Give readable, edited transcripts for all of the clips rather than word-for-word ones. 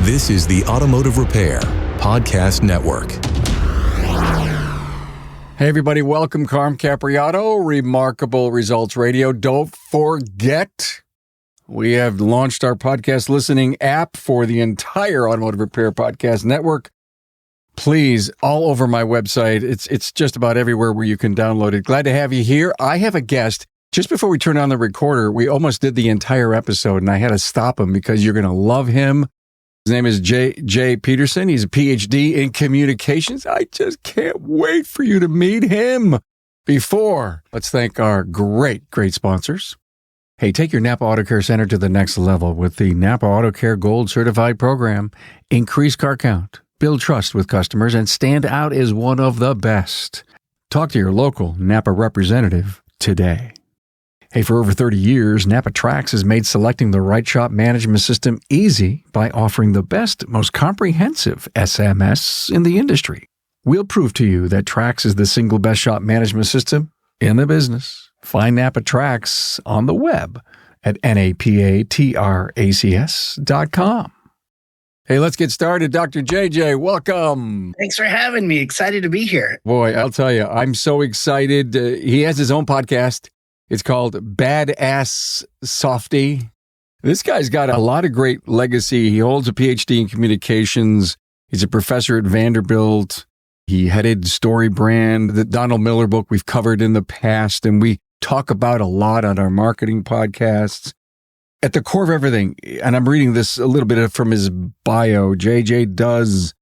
This is the Automotive Repair Podcast Network. Hey, everybody. Welcome, Carm Capriato, Remarkable Results Radio. Don't forget, we have launched our podcast listening app for the entire Automotive Repair Podcast Network. Please, all over my website. It's just about everywhere where you can download it. Glad to have you here. I have a guest. Just before we turn on the recorder, we almost did the entire episode, and I had to stop him because you're going to love him. His name is J. Peterson. He's a PhD in communications. I just can't wait for you to meet him. Let's thank our great sponsors. Hey, take your NAPA Auto Care Center to the next level with the NAPA Auto Care Gold Certified Program. Increase car count, build trust with customers, and stand out as one of the best. Talk to your local NAPA representative today. Hey, for over 30 years, NAPA Trax has made selecting the right shop management system easy by offering the best, most comprehensive SMS in the industry. We'll prove to you that Trax is the single best shop management system in the business. Find NAPA Trax on the web at napatracs.com. Hey, let's get started. Dr. JJ, welcome. Thanks for having me. Excited to be here. Boy, I'll tell you, I'm so excited. He has his own podcast. It's called Badass Softy. This guy's got a lot of great legacy. He holds a PhD in communications. He's a professor at Vanderbilt. He headed Story Brand, the Donald Miller book we've covered in the past, and we talk about a lot on our marketing podcasts. At the core of everything, and I'm reading this a little bit from his bio, JJ does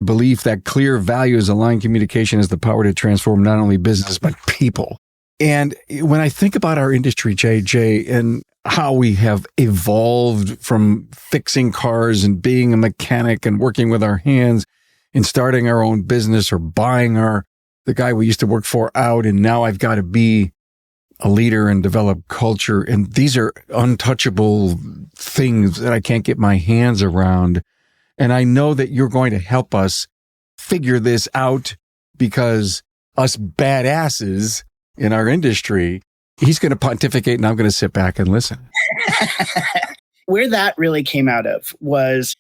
believe that clear values aligned communication has the power to transform not only business, but people. And when I think about our industry, JJ, and how we have evolved from fixing cars and being a mechanic and working with our hands and starting our own business or buying the guy we used to work for out, and now I've got to be a leader and develop culture. And these are untouchable things that I can't get my hands around. And I know that you're going to help us figure this out because us badasses in our industry, he's going to pontificate and I'm going to sit back and listen. Where that really came out of was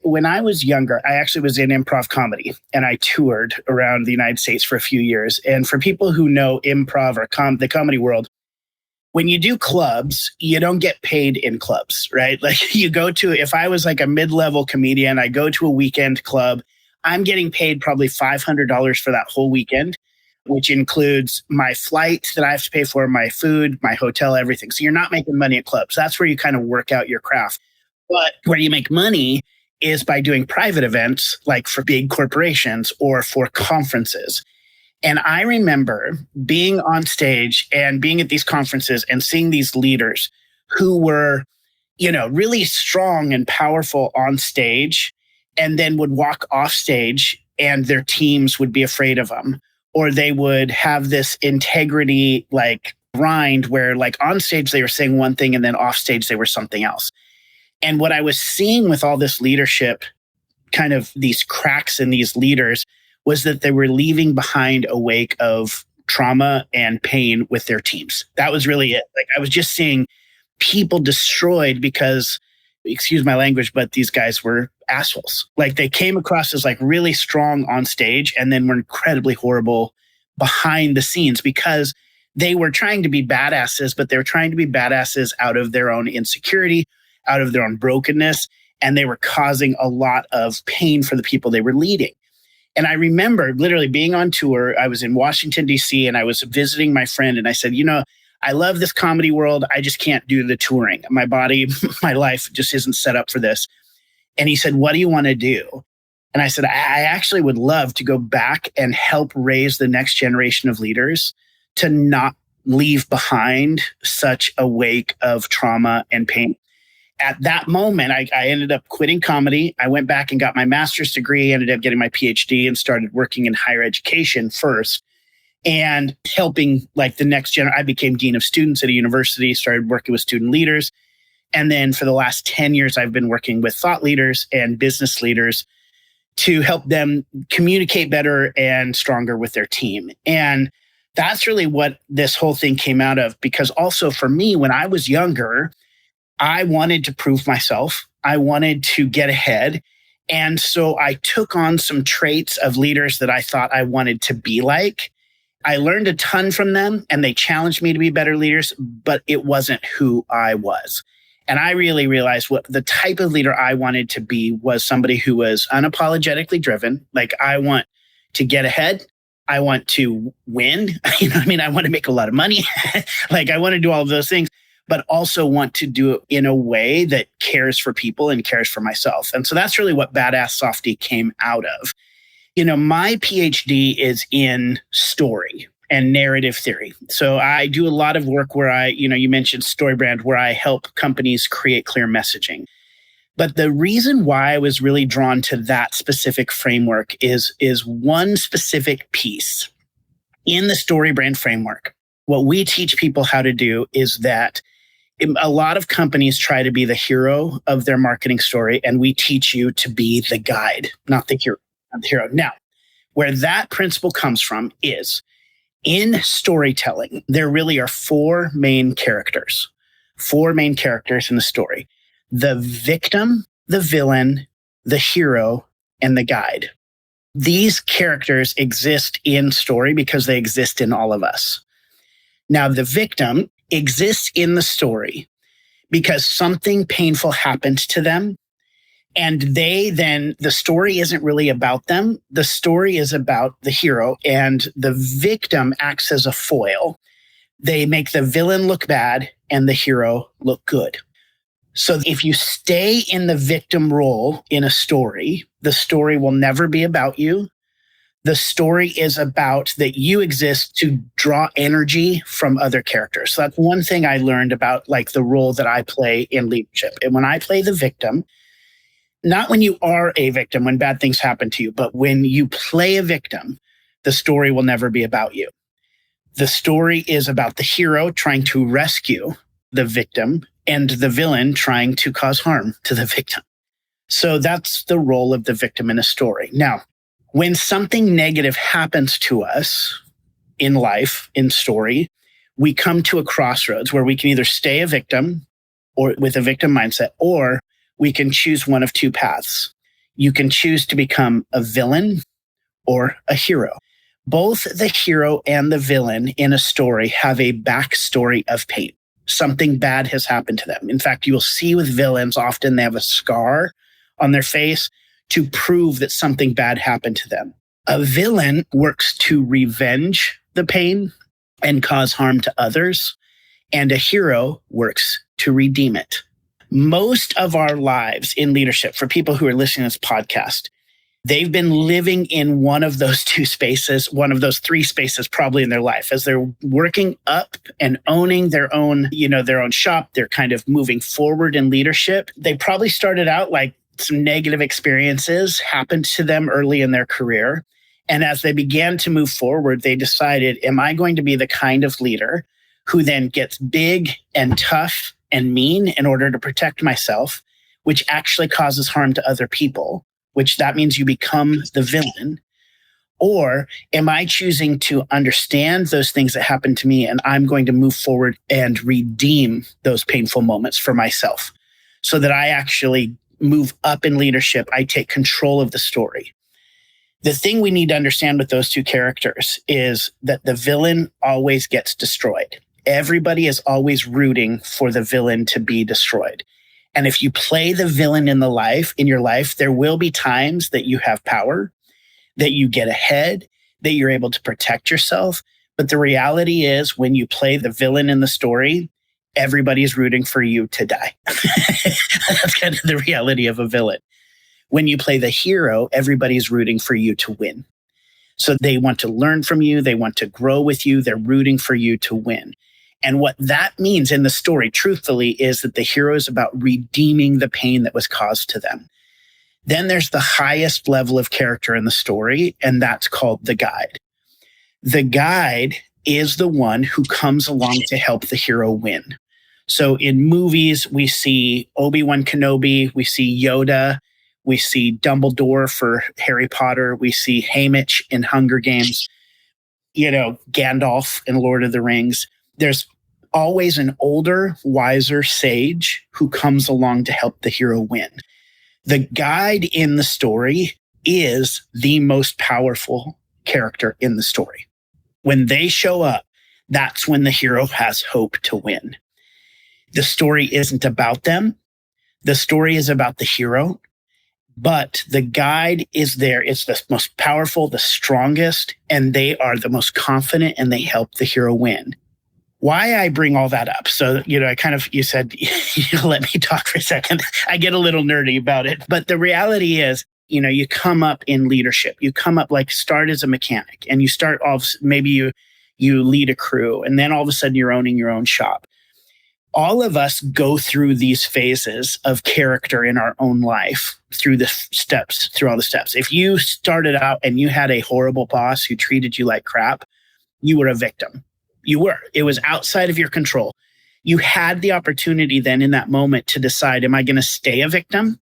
when I was younger, I actually was in improv comedy and I toured around the United States for a few years. And for people who know improv or the comedy world, when you do clubs, you don't get paid in clubs, right? Like you go to, if I was like a mid-level comedian, I go to a weekend club, I'm getting paid probably $500 for that whole weekend, which includes my flight that I have to pay for, my food, my hotel, everything. So you're not making money at clubs. That's where you kind of work out your craft. But where you make money is by doing private events, like for big corporations or for conferences. And I remember being on stage and being at these conferences and seeing these leaders who were, really strong and powerful on stage and then would walk off stage and their teams would be afraid of them. Or they would have this integrity like grind where like on stage they were saying one thing and then off stage they were something else. And what I was seeing with all this leadership, kind of these cracks in these leaders, was that they were leaving behind a wake of trauma and pain with their teams. That was really it. Like I was just seeing people destroyed because, excuse my language, but these guys were assholes. Like they came across as like really strong on stage and then were incredibly horrible behind the scenes because they were trying to be badasses, but they were trying to be badasses out of their own insecurity, out of their own brokenness, and they were causing a lot of pain for the people they were leading. And I remember literally being on tour. I was in Washington, D.C., and I was visiting my friend, and I said, I love this comedy world. I just can't do the touring. My body, my life just isn't set up for this. And he said, what do you want to do? And I said, I actually would love to go back and help raise the next generation of leaders to not leave behind such a wake of trauma and pain. At that moment, I ended up quitting comedy. I went back and got my master's degree, ended up getting my PhD and started working in higher education first and helping like the next generation. I became dean of students at a university, started working with student leaders. And then for the last 10 years, I've been working with thought leaders and business leaders to help them communicate better and stronger with their team. And that's really what this whole thing came out of. Because also for me, when I was younger, I wanted to prove myself. I wanted to get ahead. And so I took on some traits of leaders that I thought I wanted to be like. I learned a ton from them and they challenged me to be better leaders, but it wasn't who I was. And I really realized what the type of leader I wanted to be was somebody who was unapologetically driven. Like, I want to get ahead. I want to win. You know what I mean? I want to make a lot of money. Like, I want to do all of those things, but also want to do it in a way that cares for people and cares for myself. And so that's really what Badass Softy came out of. My PhD is in story and narrative theory. So I do a lot of work where you mentioned StoryBrand, where I help companies create clear messaging. But the reason why I was really drawn to that specific framework is one specific piece in the StoryBrand framework. What we teach people how to do is that a lot of companies try to be the hero of their marketing story, and we teach you to be the guide, not the hero. Now, where that principle comes from is in storytelling, there really are four main characters in the story: the victim, the villain, the hero, and the guide. These characters exist in story because they exist in all of us. Now, the victim exists in the story because something painful happened to them. And the story isn't really about them. The story is about the hero, and the victim acts as a foil. They make the villain look bad and the hero look good. So if you stay in the victim role in a story, the story will never be about you. The story is about that you exist to draw energy from other characters. So that's one thing I learned about, like, the role that I play in leadership. And when I play the victim, not when you are a victim, when bad things happen to you, but when you play a victim, the story will never be about you. The story is about the hero trying to rescue the victim and the villain trying to cause harm to the victim. So that's the role of the victim in a story. Now, when something negative happens to us in life, in story, we come to a crossroads where we can either stay a victim or with a victim mindset, or we can choose one of two paths. You can choose to become a villain or a hero. Both the hero and the villain in a story have a backstory of pain. Something bad has happened to them. In fact, you will see with villains, often they have a scar on their face to prove that something bad happened to them. A villain works to revenge the pain and cause harm to others, and a hero works to redeem it. Most of our lives in leadership, for people who are listening to this podcast, they've been living in one of those two spaces, one of those three spaces probably in their life. As they're working up and owning their own shop, they're kind of moving forward in leadership. They probably started out like some negative experiences happened to them early in their career. And as they began to move forward, they decided, am I going to be the kind of leader who then gets big and tough and mean in order to protect myself, which actually causes harm to other people, which that means you become the villain? Or am I choosing to understand those things that happened to me and I'm going to move forward and redeem those painful moments for myself so that I actually move up in leadership? I take control of the story. The thing we need to understand with those two characters is that the villain always gets destroyed. Everybody is always rooting for the villain to be destroyed. And if you play the villain in your life, there will be times that you have power, that you get ahead, that you're able to protect yourself. But the reality is, when you play the villain in the story, everybody's rooting for you to die. That's kind of the reality of a villain. When you play the hero, everybody's rooting for you to win. So they want to learn from you. They want to grow with you. They're rooting for you to win. And what that means in the story, truthfully, is that the hero is about redeeming the pain that was caused to them. Then there's the highest level of character in the story, and that's called the guide. The guide is the one who comes along to help the hero win. So in movies, we see Obi-Wan Kenobi, we see Yoda, we see Dumbledore for Harry Potter, we see Haymitch in Hunger Games, Gandalf in Lord of the Rings. There's always an older, wiser sage who comes along to help the hero win. The guide in the story is the most powerful character in the story. When they show up, that's when the hero has hope to win. The story isn't about them. The story is about the hero, but the guide is there. It's the most powerful, the strongest, and they are the most confident, and they help the hero win. Why I bring all that up? So, you said, let me talk for a second. I get a little nerdy about it, but the reality is, you come up in leadership. You come up start as a mechanic, and you start off, maybe you lead a crew, and then all of a sudden you're owning your own shop. All of us go through these phases of character in our own life through all the steps. If you started out and you had a horrible boss who treated you like crap, you were a victim. You were. It was outside of your control. You had the opportunity then in that moment to decide, am I going to stay a victim?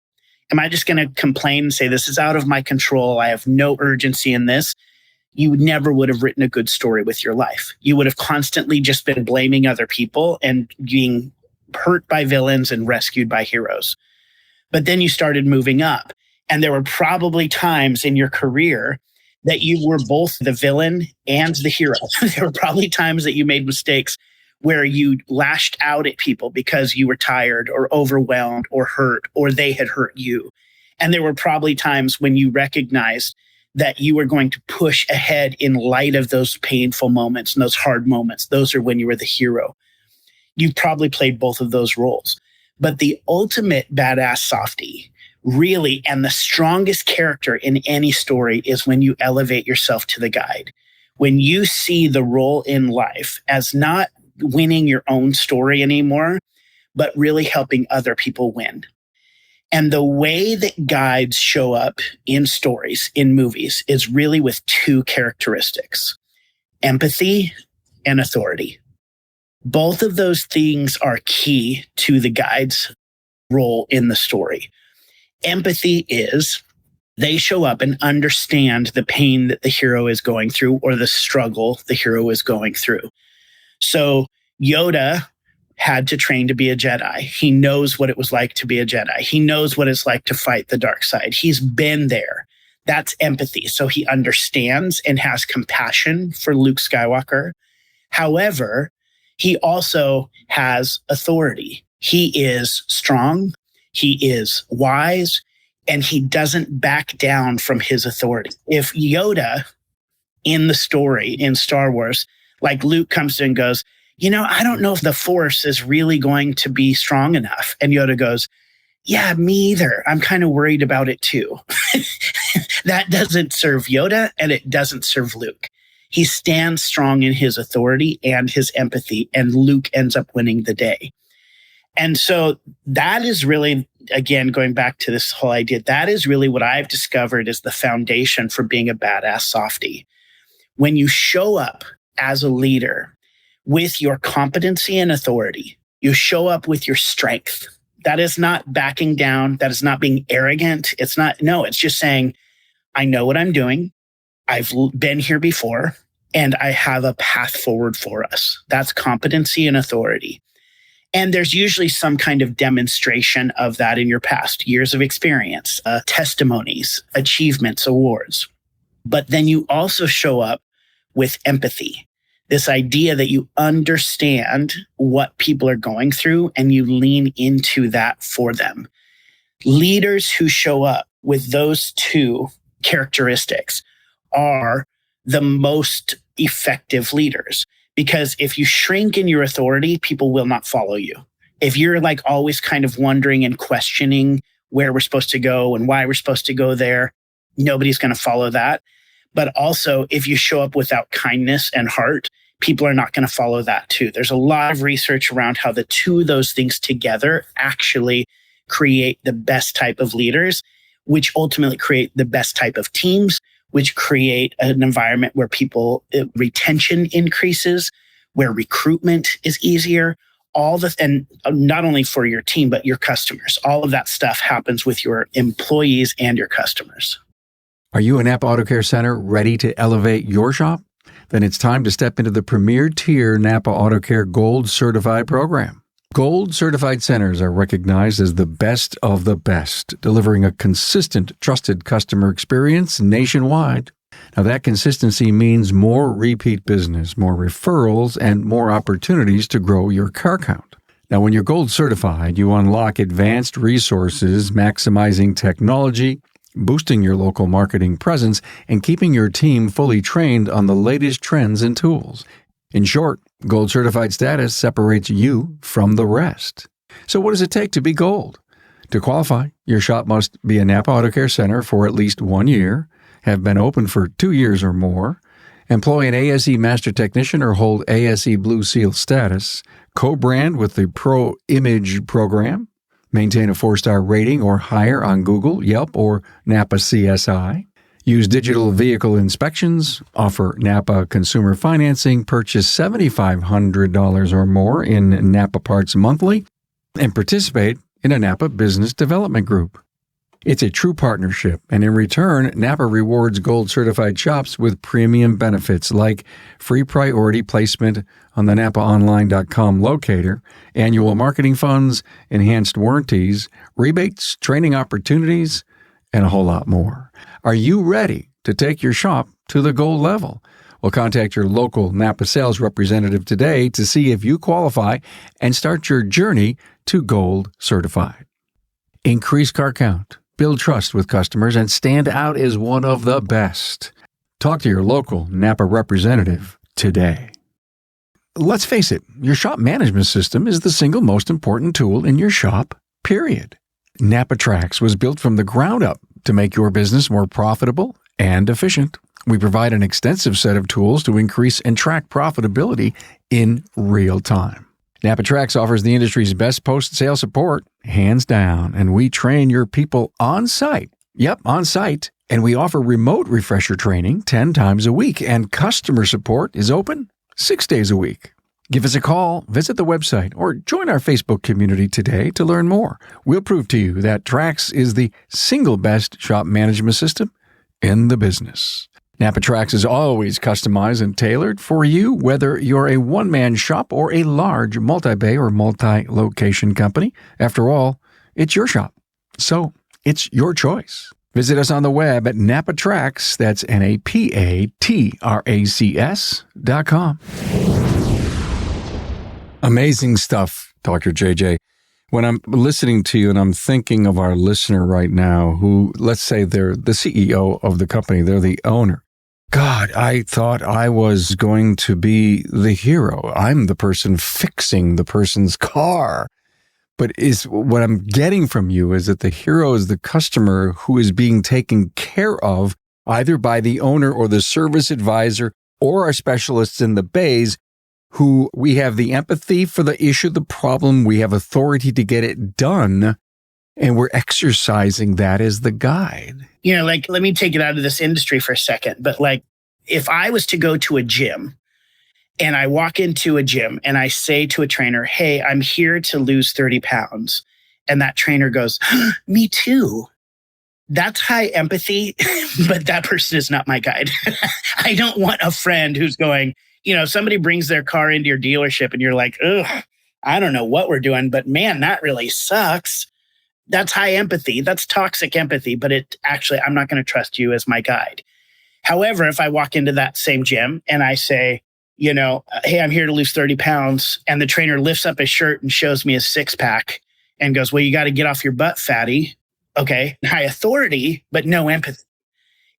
Am I just going to complain and say, this is out of my control? I have no urgency in this. You never would have written a good story with your life. You would have constantly just been blaming other people and being hurt by villains and rescued by heroes. But then you started moving up, and there were probably times in your career that you were both the villain and the hero. There were probably times that you made mistakes where you lashed out at people because you were tired or overwhelmed or hurt, or they had hurt you. And there were probably times when you recognized that you were going to push ahead in light of those painful moments and those hard moments. Those are when you were the hero. You probably played both of those roles. But the ultimate badass softie, really, and the strongest character in any story is when you elevate yourself to the guide. When you see the role in life as not winning your own story anymore, but really helping other people win. And the way that guides show up in stories, in movies, is really with two characteristics: empathy and authority. Both of those things are key to the guide's role in the story. Empathy is they show up and understand the pain that the hero is going through, or the struggle the hero is going through. So Yoda had to train to be a Jedi. He knows what it was like to be a Jedi. He knows what it's like to fight the dark side. He's been there. That's empathy. So he understands and has compassion for Luke Skywalker. However, he also has authority. He is strong. He is wise, and he doesn't back down from his authority. If Yoda in the story in Star Wars, Luke comes in and goes, I don't know if the Force is really going to be strong enough. And Yoda goes, yeah, me either. I'm kind of worried about it too. That doesn't serve Yoda, and it doesn't serve Luke. He stands strong in his authority and his empathy, and Luke ends up winning the day. And so that is really, again, going back to this whole idea, that is really what I've discovered is the foundation for being a badass softie. When you show up as a leader with your competency and authority, you show up with your strength. That is not backing down. That is not being arrogant. It's just saying, I know what I'm doing. I've been here before, and I have a path forward for us. That's competency and authority. And there's usually some kind of demonstration of that in your past, years of experience, testimonies, achievements, awards. But then you also show up with empathy, this idea that you understand what people are going through and you lean into that for them. Leaders who show up with those two characteristics are the most effective leaders. Because if you shrink in your authority, people will not follow you. If you're always kind of wondering and questioning where we're supposed to go and why we're supposed to go there, nobody's going to follow that. But also, if you show up without kindness and heart, people are not going to follow that too. There's a lot of research around how the two of those things together actually create the best type of leaders, which ultimately create the best type of teams, which create an environment where retention increases, where recruitment is easier, and not only for your team, but your customers. All of that stuff happens with your employees and your customers. Are you a NAPA Auto Care Center ready to elevate your shop? Then it's time to step into the premier tier NAPA Auto Care Gold Certified program. Gold certified centers are recognized as the best of the best, delivering a consistent, trusted customer experience nationwide. Now, that consistency means more repeat business, more referrals, and more opportunities to grow your car count. Now, when you're gold certified, you unlock advanced resources, maximizing technology, boosting your local marketing presence, and keeping your team fully trained on the latest trends and tools. In short, gold certified status separates you from the rest. So what does it take to be gold? To qualify, your shop must be a NAPA Auto Care Center for at least 1 year, have been open for 2 years or more, employ an ASE Master Technician or hold ASE Blue Seal status, co-brand with the Pro Image program, maintain a 4-star rating or higher on Google, Yelp, or NAPA CSI, use digital vehicle inspections, offer NAPA consumer financing, purchase $7,500 or more in NAPA parts monthly, and participate in a NAPA business development group. It's a true partnership, and in return, NAPA rewards gold-certified shops with premium benefits like free priority placement on the NAPAonline.com locator, annual marketing funds, enhanced warranties, rebates, training opportunities, and a whole lot more. Are you ready to take your shop to the gold level? Well, contact your local NAPA sales representative today to see if you qualify and start your journey to gold certified. Increase car count, build trust with customers, and stand out as one of the best. Talk to your local NAPA representative today. Let's face it, your shop management system is the single most important tool in your shop, period. NAPA Tracks was built from the ground up to make your business more profitable and efficient. We provide an extensive set of tools to increase and track profitability in real time. NAPA Tracks offers the industry's best post-sale support, hands down, and we train your people on site. Yep, on site. And we offer remote refresher training 10 times a week, and customer support is open 6 days a week. Give us a call, visit the website, or join our Facebook community today to learn more. We'll prove to you that Tracks is the single best shop management system in the business. NAPA Tracks is always customized and tailored for you, whether you're a one-man shop or a large multi-bay or multi-location company. After all, it's your shop, so it's your choice. Visit us on the web at NAPATRACS, that's NAPATRACS.com. Amazing stuff, Dr. JJ. When I'm listening to you and I'm thinking of our listener right now who, let's say they're the CEO of the company, they're the owner. God, I thought I was going to be the hero. I'm the person fixing the person's car. But is what I'm getting from you is that the hero is the customer who is being taken care of either by the owner or the service advisor or our specialists in the bays who we have the empathy for the issue, the problem. We have authority to get it done. And we're exercising that as the guide. You know, like, let me take it out of this industry for a second. But like, if I was to go to a gym and I walk into a gym and I say to a trainer, hey, I'm here to lose 30 pounds. And that trainer goes, me too. That's high empathy, but that person is not my guide. I don't want a friend who's going, you know, somebody brings their car into your dealership and you're like, ugh, I don't know what we're doing, but man, that really sucks. That's high empathy. That's toxic empathy, but I'm not going to trust you as my guide. However, if I walk into that same gym and I say, you know, hey, I'm here to lose 30 pounds. And the trainer lifts up his shirt and shows me his 6-pack and goes, well, you got to get off your butt, fatty. Okay. High authority, but no empathy.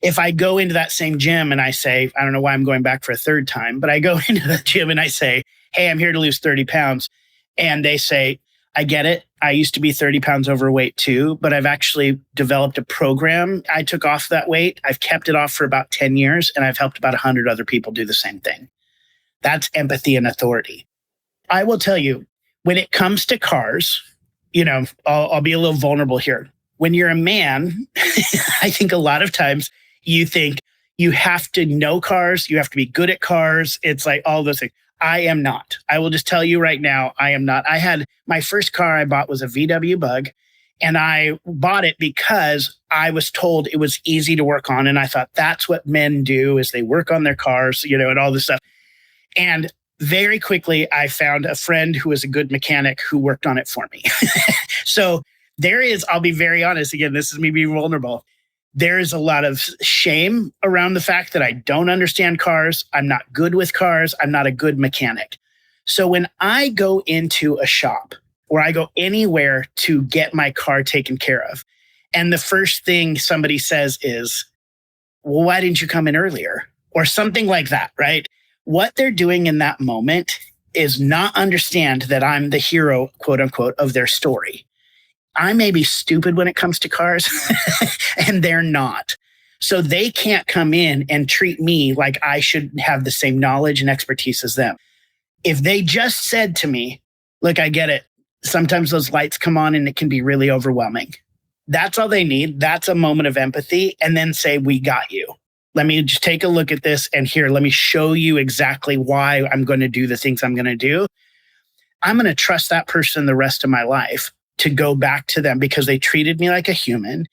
If I go into that same gym and I say, I don't know why I'm going back for a third time, but I go into the gym and I say, hey, I'm here to lose 30 pounds. And they say, I get it. I used to be 30 pounds overweight too, but I've actually developed a program. I took off that weight. I've kept it off for about 10 years, and I've helped about 100 other people do the same thing. That's empathy and authority. I will tell you, when it comes to cars, you know, I'll be a little vulnerable here. When you're a man, I think a lot of times you think you have to know cars, you have to be good at cars. It's like all those things. I am not. I will just tell you right now, I am not. I had my first car I bought was a VW Bug, and I bought it because I was told it was easy to work on. And I thought that's what men do is they work on their cars, you know, and all this stuff. And very quickly, I found a friend who was a good mechanic who worked on it for me. So I'll be very honest. Again, this is me being vulnerable. There is a lot of shame around the fact that I don't understand cars. I'm not good with cars. I'm not a good mechanic. So when I go into a shop or I go anywhere to get my car taken care of, and the first thing somebody says is, well, why didn't you come in earlier? Or something like that, right? What they're doing in that moment is not understand that I'm the hero, quote unquote, of their story. I may be stupid when it comes to cars and they're not. So they can't come in and treat me like I should have the same knowledge and expertise as them. If they just said to me, look, I get it. Sometimes those lights come on and it can be really overwhelming. That's all they need. That's a moment of empathy. And then say, we got you. Let me just take a look at this and here, let me show you exactly why I'm going to do the things I'm going to do. I'm going to trust that person the rest of my life to go back to them because they treated me like a human.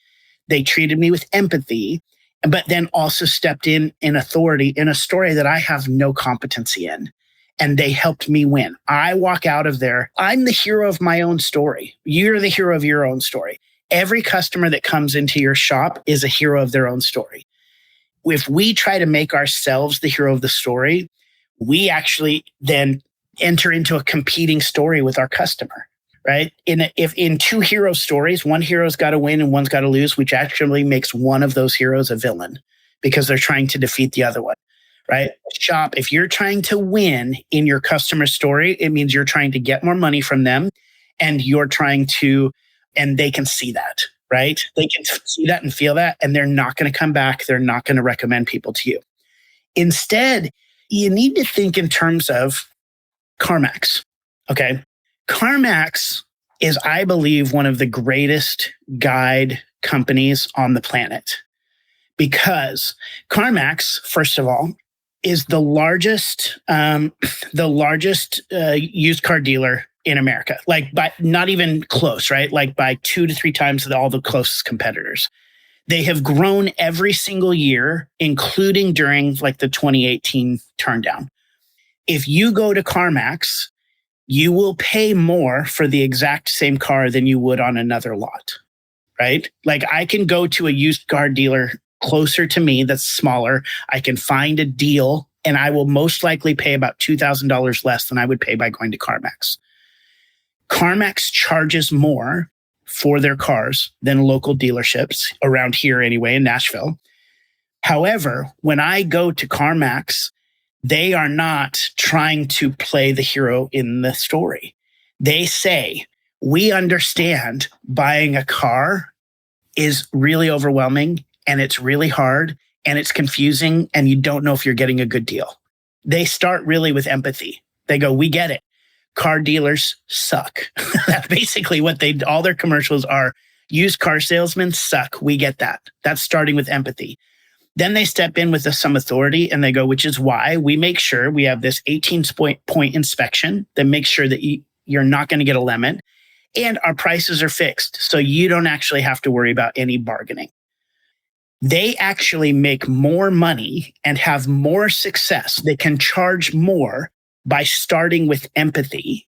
They treated me with empathy, but then also stepped in authority in a story that I have no competency in. And they helped me win. I walk out of there. I'm the hero of my own story. You're the hero of your own story. Every customer that comes into your shop is a hero of their own story. If we try to make ourselves the hero of the story, we then enter into a competing story with our customer. Right? If in two hero stories, one hero's got to win and one's got to lose, which actually makes one of those heroes a villain because they're trying to defeat the other one, right? Shop, if you're trying to win in your customer story, it means you're trying to get more money from them and and they can see that, right? They can see that and feel that, and they're not going to come back. They're not going to recommend people to you. Instead, you need to think in terms of CarMax, okay? CarMax is, I believe, one of the greatest guide companies on the planet because CarMax, first of all, is the largest used car dealer in America. Like by not even close, right? Like by 2 to 3 times all the closest competitors. They have grown every single year, including during like the 2018 turndown. If you go to CarMax, you will pay more for the exact same car than you would on another lot, right? Like I can go to a used car dealer closer to me that's smaller. I can find a deal and I will most likely pay about $2,000 less than I would pay by going to CarMax. CarMax charges more for their cars than local dealerships around here anyway in Nashville. However, when I go to CarMax, they are not trying to play the hero in the story. They say, we understand buying a car is really overwhelming and it's really hard and it's confusing and you don't know if you're getting a good deal. They start really with empathy. They go, we get it. Car dealers suck. That's basically what all their commercials are. Used car salesmen suck. We get that. That's starting with empathy. Then they step in with some authority and they go, which is why we make sure we have this 18-point inspection that makes sure that you're not going to get a lemon and our prices are fixed. So you don't actually have to worry about any bargaining. They actually make more money and have more success. They can charge more by starting with empathy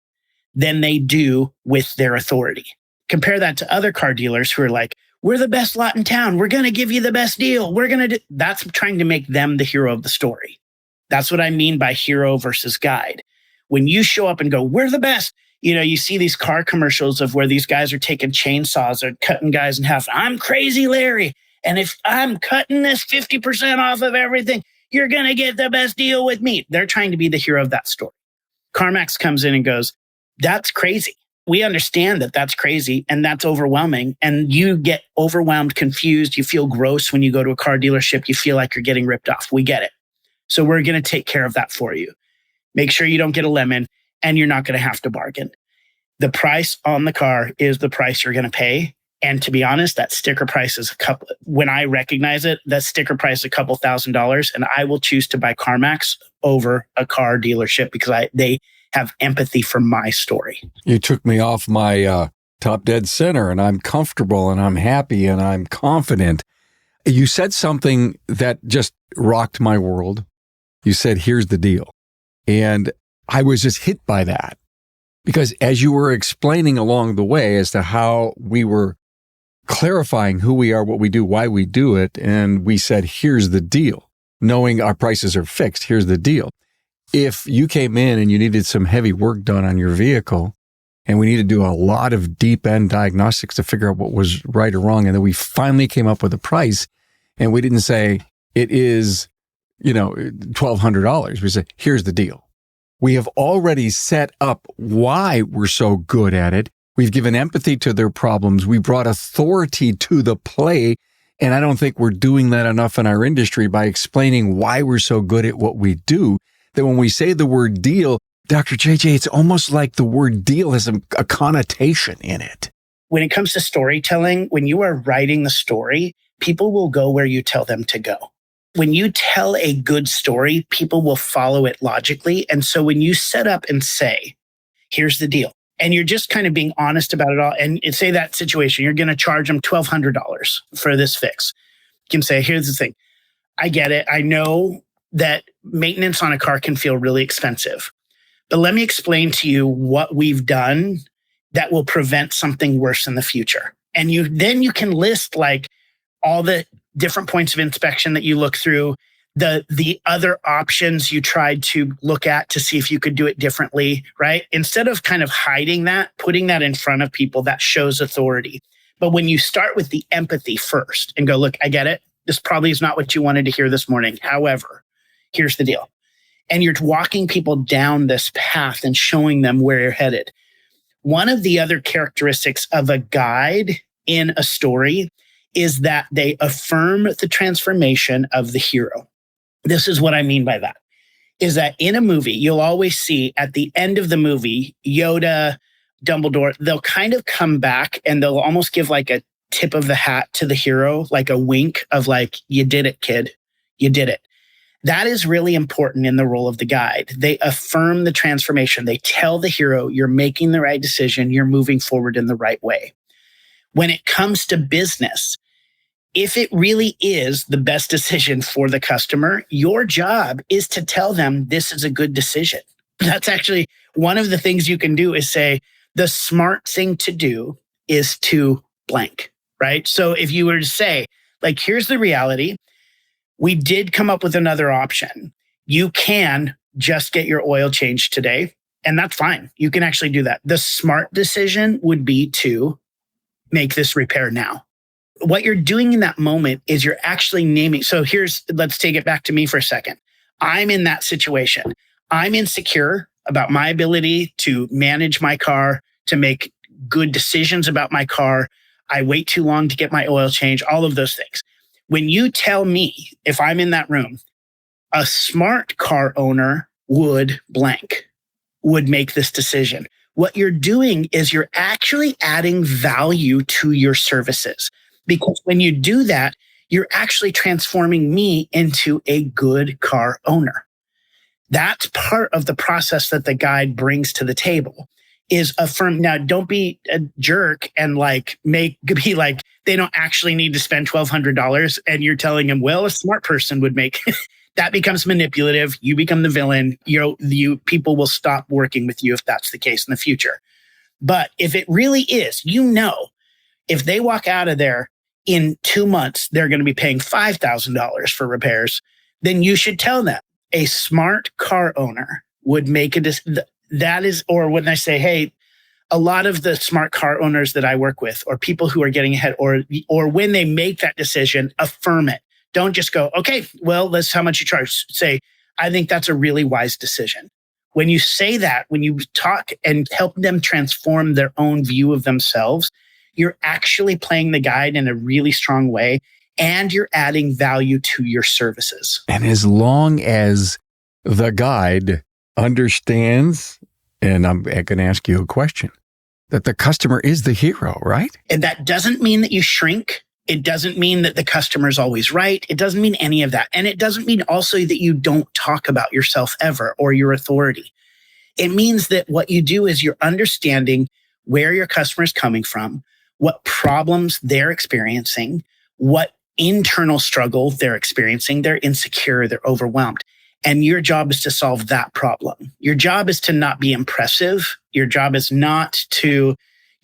than they do with their authority. Compare that to other car dealers who are like, we're the best lot in town. We're going to give you the best deal. That's trying to make them the hero of the story. That's what I mean by hero versus guide. When you show up and go, we're the best, you see these car commercials of where these guys are taking chainsaws or cutting guys in half. I'm Crazy Larry. And if I'm cutting this 50% off of everything, you're going to get the best deal with me. They're trying to be the hero of that story. CarMax comes in and goes, that's crazy. We understand that that's crazy and that's overwhelming. And you get overwhelmed, confused. You feel gross when you go to a car dealership. You feel like you're getting ripped off. We get it. So we're going to take care of that for you. Make sure you don't get a lemon and you're not going to have to bargain. The price on the car is the price you're going to pay. And to be honest, that sticker price is when I recognize it, that sticker price is a couple $1,000s, and I will choose to buy CarMax over a car dealership because they have empathy for my story. You took me off my top dead center, and I'm comfortable and I'm happy and I'm confident. You said something that just rocked my world. You said, here's the deal. And I was just hit by that because as you were explaining along the way as to how we were clarifying who we are, what we do, why we do it, and we said, here's the deal. Knowing our prices are fixed, here's the deal. If you came in and you needed some heavy work done on your vehicle, and we need to do a lot of deep end diagnostics to figure out what was right or wrong, and then we finally came up with a price, and we didn't say it is, $1,200. We said, here's the deal. We have already set up why we're so good at it. We've given empathy to their problems. We brought authority to the play. And I don't think we're doing that enough in our industry by explaining why we're so good at what we do, that when we say the word deal, Dr. JJ, it's almost like the word deal has a connotation in it. When it comes to storytelling, when you are writing the story, people will go where you tell them to go. When you tell a good story, people will follow it logically. And so when you set up and say, here's the deal, and you're just kind of being honest about it all, and say that situation, you're going to charge them $1,200 for this fix. You can say, here's the thing. I get it. I know that maintenance on a car can feel really expensive, but let me explain to you what we've done that will prevent something worse in the future. And then you can list like all the different points of inspection that you look through, the other options you tried to look at to see if you could do it differently, right? Instead of kind of hiding that, putting that in front of people, that shows authority. But when you start with the empathy first and go, look, I get it. This probably is not what you wanted to hear this morning. However, here's the deal. And you're walking people down this path and showing them where you're headed. One of the other characteristics of a guide in a story is that they affirm the transformation of the hero. This is what I mean by that, is that in a movie, you'll always see at the end of the movie, Yoda, Dumbledore, they'll kind of come back and they'll almost give like a tip of the hat to the hero, like a wink of like, you did it, kid. You did it. That is really important in the role of the guide. They affirm the transformation. They tell the hero, you're making the right decision. You're moving forward in the right way. When it comes to business, if it really is the best decision for the customer, your job is to tell them this is a good decision. That's actually one of the things you can do is say, the smart thing to do is to blank, right? So if you were to say, like, here's the reality. We did come up with another option. You can just get your oil changed today, and that's fine. You can actually do that. The smart decision would be to make this repair now. What you're doing in that moment is you're actually naming. So let's take it back to me for a second. I'm in that situation. I'm insecure about my ability to manage my car, to make good decisions about my car. I wait too long to get my oil change, all of those things. When you tell me, if I'm in that room, a smart car owner would make this decision. What you're doing is you're actually adding value to your services. Because when you do that, you're actually transforming me into a good car owner. That's part of the process that the guide brings to the table, is affirm. Now, don't be a jerk and be like, they don't actually need to spend $1,200 and you're telling them, well, a smart person would make. That becomes manipulative. You become the villain. People will stop working with you if that's the case in the future. But if it really is, if they walk out of there in 2 months, they're going to be paying $5,000 for repairs, then you should tell them a smart car owner would make a decision. That is, or when I say, hey, a lot of the smart car owners that I work with, or people who are getting ahead, or when they make that decision, affirm it. Don't just go, okay, well, that's how much you charge. Say, I think that's a really wise decision. When you say that, when you talk and help them transform their own view of themselves, you're actually playing the guide in a really strong way, and you're adding value to your services. And as long as the guide understands, and I'm going to ask you a question, that the customer is the hero, right? And that doesn't mean that you shrink. It doesn't mean that the customer's always right. It doesn't mean any of that. And it doesn't mean also that you don't talk about yourself ever or your authority. It means that what you do is you're understanding where your customer is coming from, what problems they're experiencing, what internal struggle they're experiencing. They're insecure, they're overwhelmed. And your job is to solve that problem. Your job is to not be impressive. Your job is not to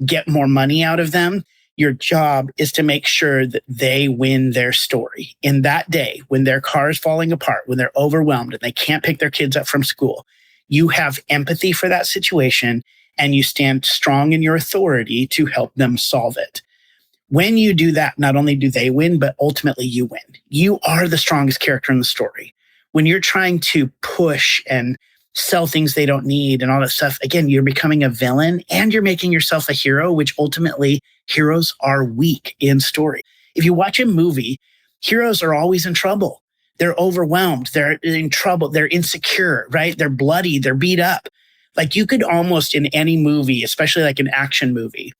get more money out of them. Your job is to make sure that they win their story. In that day, when their car is falling apart, when they're overwhelmed and they can't pick their kids up from school, you have empathy for that situation and you stand strong in your authority to help them solve it. When you do that, not only do they win, but ultimately you win. You are the strongest character in the story. When you're trying to push and sell things they don't need and all that stuff, again, you're becoming a villain and you're making yourself a hero, which ultimately heroes are weak in story. If you watch a movie, heroes are always in trouble. They're overwhelmed. They're in trouble. They're insecure, right? They're bloody. They're beat up. Like you could almost in any movie, especially like an action movie,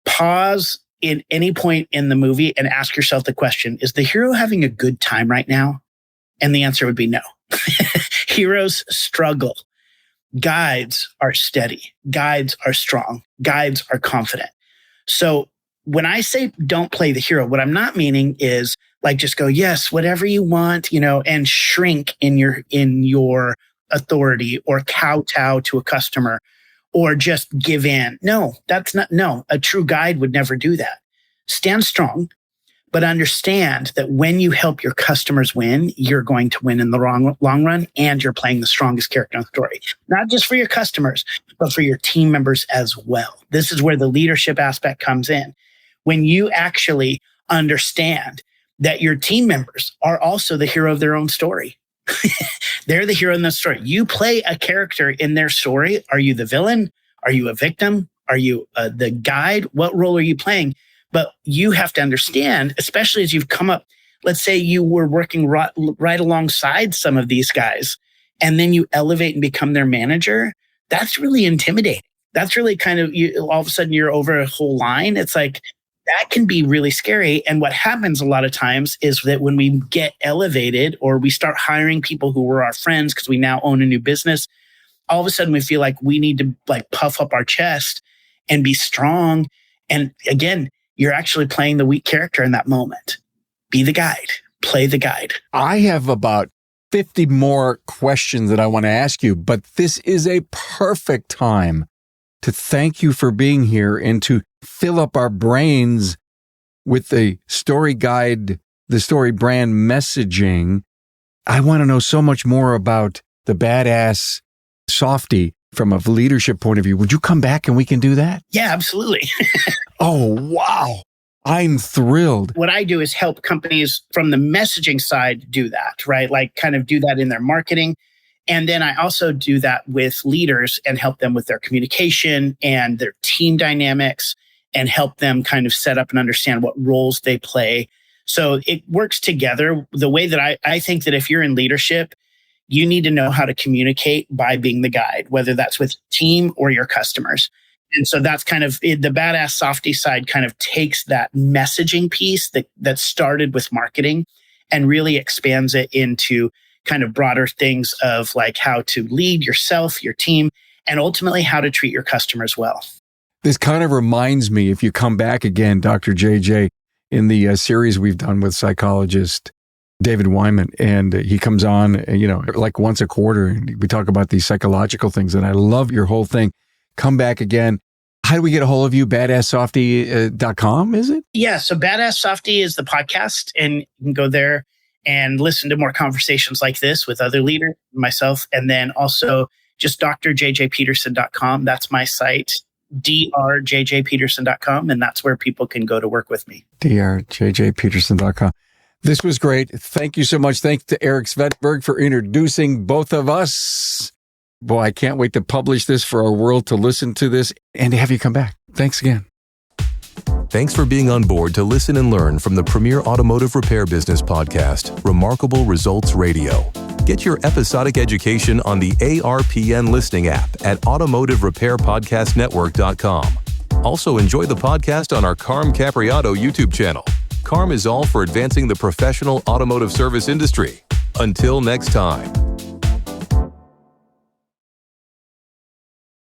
pause in any point in the movie and ask yourself the question, is the hero having a good time right now? And the answer would be no. Heroes struggle. Guides are steady. Guides are strong. Guides are confident. So when I say don't play the hero, what I'm not meaning is like just go, yes, whatever you want, and shrink in your authority or kowtow to a customer or just give in. No, a true guide would never do that. Stand strong. But understand that when you help your customers win, you're going to win in the long run, and you're playing the strongest character in the story. Not just for your customers, but for your team members as well. This is where the leadership aspect comes in. When you actually understand that your team members are also the hero of their own story. They're the hero in the story. You play a character in their story. Are you the villain? Are you a victim? Are you the guide? What role are you playing? But you have to understand, especially as you've come up, let's say you were working right alongside some of these guys, and then you elevate and become their manager. That's really intimidating. That's really kind of, all of a sudden you're over a whole line. It's like, that can be really scary. And what happens a lot of times is that when we get elevated or we start hiring people who were our friends because we now own a new business, all of a sudden we feel like we need to like puff up our chest and be strong. And again, you're actually playing the weak character in that moment. Be the guide. Play the guide. I have about 50 more questions that I want to ask you, but this is a perfect time to thank you for being here and to fill up our brains with the story guide, the story brand messaging. I want to know so much more about the badass softy from a leadership point of view. Would you come back and we can do that? Yeah, absolutely. Oh, wow. I'm thrilled. What I do is help companies from the messaging side do that, right? Like kind of do that in their marketing. And then I also do that with leaders and help them with their communication and their team dynamics and help them kind of set up and understand what roles they play. So it works together. The way that I think that if you're in leadership, you need to know how to communicate by being the guide, whether that's with team or your customers. And so that's kind of the badass softy side kind of takes that messaging piece that started with marketing and really expands it into kind of broader things of like how to lead yourself, your team, and ultimately how to treat your customers well. This kind of reminds me, if you come back again, Dr. JJ, in the series we've done with psychologist David Wyman, and he comes on, like once a quarter, and we talk about these psychological things, and I love your whole thing. Come back again. How do we get a hold of you? BadassSofty.com, is it? Yeah, so Badass Softy is the podcast, and you can go there and listen to more conversations like this with other leaders, myself, and then also just drjjpeterson.com. That's my site, drjjpeterson.com, and that's where people can go to work with me. drjjpeterson.com. This was great. Thank you so much. Thanks to Eric Svetberg for introducing both of us. Boy, I can't wait to publish this for our world to listen to this and to have you come back. Thanks again. Thanks for being on board to listen and learn from the premier automotive repair business podcast, Remarkable Results Radio. Get your episodic education on the ARPN listening app at automotiverepairpodcastnetwork.com. Also enjoy the podcast on our Carm Capriato YouTube channel. Carm is all for advancing the professional automotive service industry. Until next time.